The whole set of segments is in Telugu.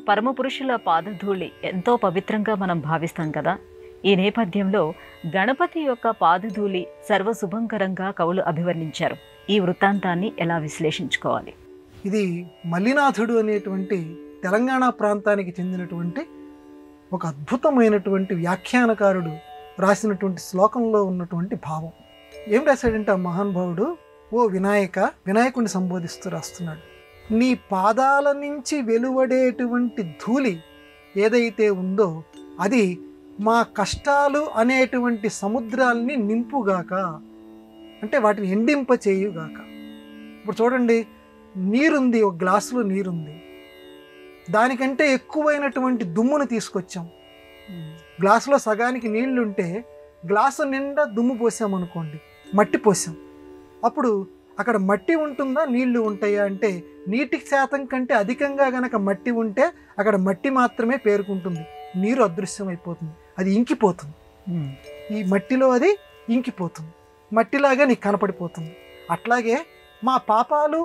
పరమపురుషుల పాదధూళి ఎంతో పవిత్రంగా మనం భావిస్తాం కదా. ఈ నేపథ్యంలో గణపతి యొక్క పాదధూళి సర్వశుభంకరంగా కవులు అభివర్ణించారు. ఈ వృత్తాంతాన్ని ఎలా విశ్లేషించుకోవాలి? ఇది మల్లినాథుడు అనేటువంటి తెలంగాణ ప్రాంతానికి చెందినటువంటి ఒక అద్భుతమైనటువంటి వ్యాఖ్యానకారుడు రాసినటువంటి శ్లోకంలో ఉన్నటువంటి భావం. ఏం రాశాడంటే ఆ మహానుభావుడు, ఓ వినాయక, వినాయకుడిని సంబోధిస్తూ రాస్తున్నాడు. నీ పాదాల నుంచి వెలువడేటువంటి ధూళి ఏదైతే ఉందో అది మా కష్టాలు అనేటువంటి సముద్రాల్ని నింపుగాక, అంటే వాటిని ఎండింప చేయుగాక. ఇప్పుడు చూడండి, నీరుంది, ఒక గ్లాసులో నీరుంది, దానికంటే ఎక్కువైనటువంటి దుమ్మును తీసుకొచ్చాం. గ్లాసులో సగానికి నీళ్లుంటే గ్లాసు నిండా దుమ్ము పోసామనుకోండి, మట్టి పోసాం. అప్పుడు అక్కడ మట్టి ఉంటుందా, నీళ్లు ఉంటాయా అంటే నీటి శాతం కంటే అధికంగా గనక మట్టి ఉంటే అక్కడ మట్టి మాత్రమే పేరుకుంటుంది, నీరు అదృశ్యమైపోతుంది, అది ఇంకిపోతుంది. ఈ మట్టిలో అది ఇంకిపోతుంది, మట్టిలాగా నీకు కనపడిపోతుంది. అట్లాగే మా పాపాలు,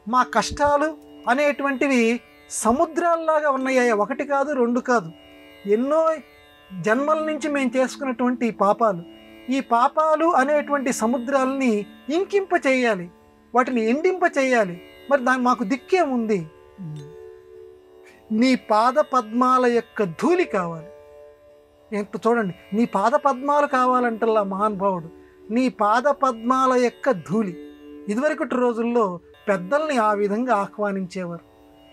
మా కష్టాలు అనేటువంటివి సముద్రాల్లాగా ఉన్నాయా, ఒకటి కాదు, రెండు కాదు, ఎన్నో జన్మల నుంచి మేము చేసుకున్నటువంటి పాపాలు. ఈ పాపాలు అనేటువంటి సముద్రాలని ఇంకింప చేయాలి, వాటిని ఎండింప చేయాలి. మరి మాకు దిక్కేముంది? నీ పాద పద్మాల యొక్క ధూళి కావాలి. ఎంత చూడండి, నీ పాద పద్మాలు కావాలంటల్లా మహానుభావుడు, నీ పాద పద్మాల యొక్క ధూళి. ఇదివరకటి రోజుల్లో పెద్దల్ని ఆ విధంగా ఆహ్వానించేవారు.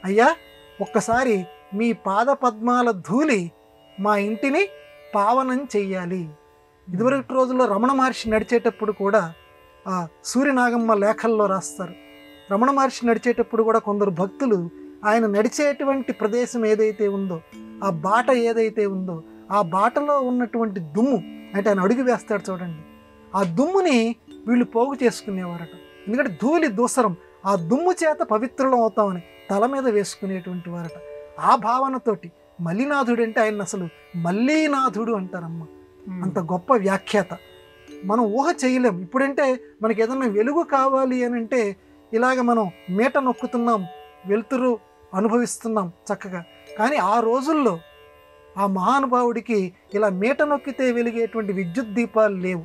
అయ్యా, ఒక్కసారి మీ పాద పద్మాల ధూళి మా ఇంటిని పావనం చెయ్యాలి. ఇదివరకటి రోజుల్లో రమణ మహర్షి నడిచేటప్పుడు కూడా ఆ సూర్యనాగమ్మ లేఖల్లో రాస్తారు. రమణ మహర్షి నడిచేటప్పుడు కూడా కొందరు భక్తులు ఆయన నడిచేటువంటి ప్రదేశం ఏదైతే ఉందో, ఆ బాట ఏదైతే ఉందో, ఆ బాటలో ఉన్నటువంటి దుమ్ము, అంటే ఆయన అడుగు వేస్తాడు చూడండి, ఆ దుమ్ముని వీళ్ళు పోగు చేసుకునేవారట. ఎందుకంటే ధూళి దూసరం, ఆ దుమ్ము చేత పవిత్రులం అవుతామని తల మీద వేసుకునేటువంటి వారట. ఆ భావనతోటి మల్లినాథుడు అంటే ఆయన అసలు మల్లీనాథుడు అంటారమ్మ. అంత గొప్ప వ్యాఖ్యాత, మనం ఊహ చేయలేం. ఇప్పుడంటే మనకి ఏదన్నా వెలుగు కావాలి అని అంటే ఇలాగ మనం మీట నొక్కుతున్నాం, వెలుతురు అనుభవిస్తున్నాం చక్కగా. కానీ ఆ రోజుల్లో ఆ మహానుభావుడికి ఇలా మీట నొక్కితే వెలిగేటువంటి విద్యుత్ దీపాలు లేవు.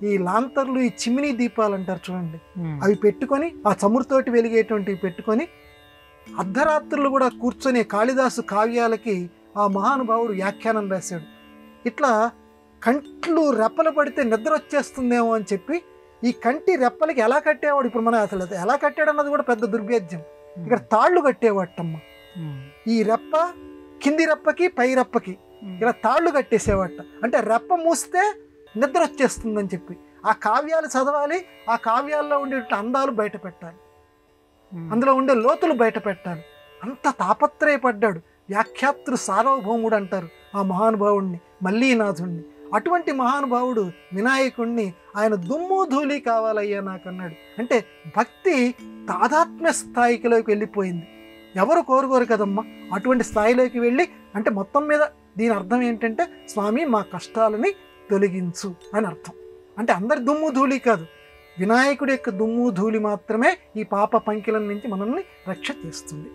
ఈ లాంతర్లు, ఈ చిమినీ దీపాలు అంటారు చూడండి, అవి పెట్టుకొని ఆ చమురుతోటి వెలిగేటువంటివి పెట్టుకొని అర్ధరాత్రులు కూడా కూర్చొని కాళిదాసు కావ్యాలకి ఆ మహానుభావుడు వ్యాఖ్యానం రాశాడు. ఇట్లా కంట్లు రెప్పలు పడితే నిద్ర వచ్చేస్తుందేమో అని చెప్పి ఈ కంటి రెప్పలకి ఎలా కట్టేవాడు, ఇప్పుడు మనం అసలు ఎలా కట్టాడు అన్నది కూడా పెద్ద దుర్భేద్యం. ఇక్కడ తాళ్ళు కట్టేవాటమ్మ. ఈ రెప్ప కింది రెప్పకి పై రెప్పకి ఇలా తాళ్ళు కట్టేసేవాట. అంటే రెప్ప మూస్తే నిద్ర వచ్చేస్తుందని చెప్పి ఆ కావ్యాలు చదవాలి, ఆ కావ్యాల్లో ఉండే అందాలు బయట పెట్టాలి, అందులో ఉండే లోతులు బయట పెట్టాలి. అంత తాపత్రయపడ్డాడు. వ్యాఖ్యాతృ సార్వభౌముడు అంటారు ఆ మహానుభావుడిని, మల్లీనాథుణ్ణి. అటువంటి మహానుభావుడు వినాయకుణ్ణి ఆయన దుమ్ము ధూళి కావాలయ్యా నాకన్నాడు. అంటే భక్తి తాదాత్మ్య స్థాయిలోకి వెళ్ళిపోయింది. ఎవరు కోరుకోరు కదమ్మా అటువంటి స్థాయిలోకి వెళ్ళి. అంటే మొత్తం మీద దీని అర్థం ఏంటంటే, స్వామి మా కష్టాలని తొలగించు అని అర్థం. అంటే అందరి దుమ్ము ధూళి కాదు, వినాయకుడి యొక్క దుమ్ము ధూళి మాత్రమే ఈ పాప పంకిలం నుంచి మనల్ని రక్ష చేస్తుంది.